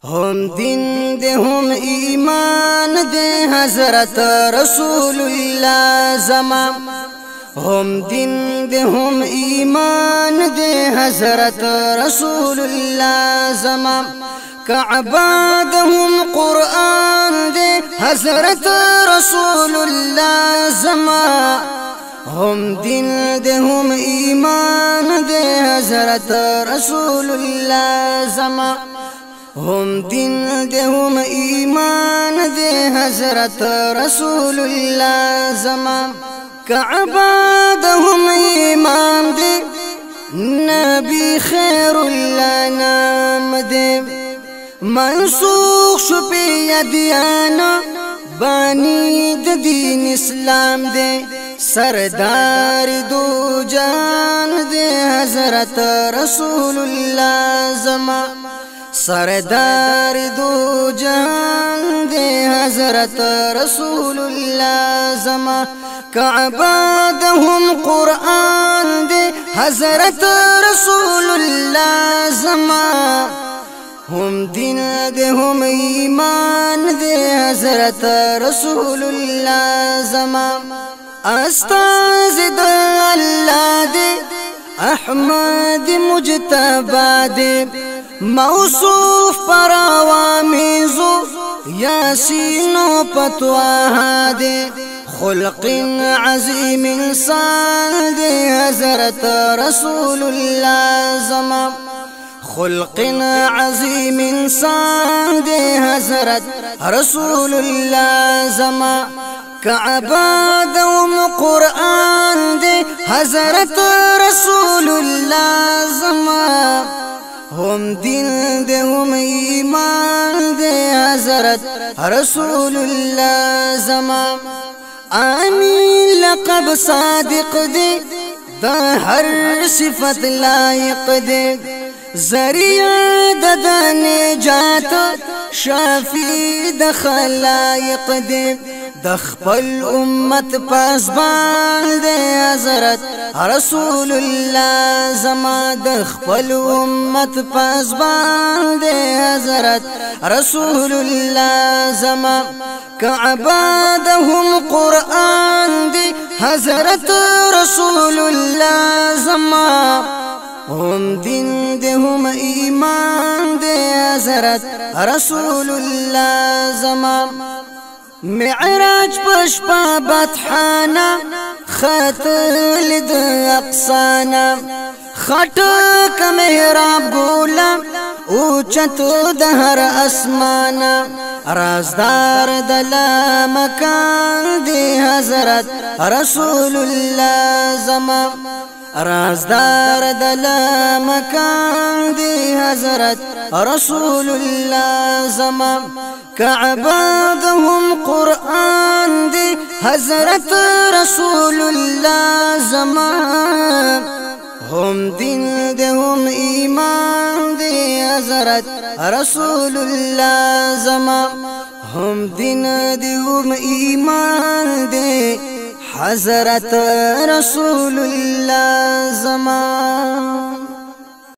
هم دین دے هم ایمان دے حضرت رسول اللہ زمان هم دین دے هم ایمان دے حضرت رسول اللہ زمان کعبہ دے هم قرآن دے حضرت رسول اللہ زمان هم دین دے هم ایمان دے حضرت رسول اللہ زمان هم دین دے هم ایمان دے حضرت رسول اللہ زمان کعبہ دے هم ایمان دے نبی خیر اللہ نام دے منسوخ شپی ادیانا بانی دے دین اسلام دے سردار دو جان دے حضرت رسول اللہ زمان سردار دو جان دے حضرت رسول اللہ زمان کعبہ دے هم قرآن دے حضرت رسول اللہ زمان هم دین دے هم ایمان دے حضرت رسول اللہ زمان استاذ دے اللہ دے احمد مجتبہ دے موصوف پر عوامیزو یاسین و پتواہا دے خلق عظیم انسان دے حضرت رسول اللہ زمان خلق عظیم انسان دے حضرت رسول اللہ زمان کعبہ دوم قرآن دے حضرت رسول اللہ زمان هم دین دے هم ایمان دے حضرت رسول اللہ زمان آمین لقب صادق دے دا ہر صفت لائق دے ذریعہ دا نجات شافی دا خلائق دے دخپل امت پاسبان دے حضرت رسول اللہ زمان دخپل امت پاسبان دے حضرت رسول اللہ زمان کعبہ دے هم قرآن دے حضرت رسول اللہ زمان هم دین دے هم ایمان دے حضرت رسول اللہ زمان معراج پشپا بطحانا خطل دا اقصانا خطک محراب گولا اوچت دہر اسمانا رازدار دلا مکان دی حضرت رسول اللہ زمان رازدار دلا مکان دی حضرت رسول اللہ زمان کعبہ دے هم قرآن دے حضرت رسول اللہ زمان هم دین دے هم ایمان دے حضرت رسول اللہ زمان هم دین دے هم ایمان دے حضرت رسول اللہ زمان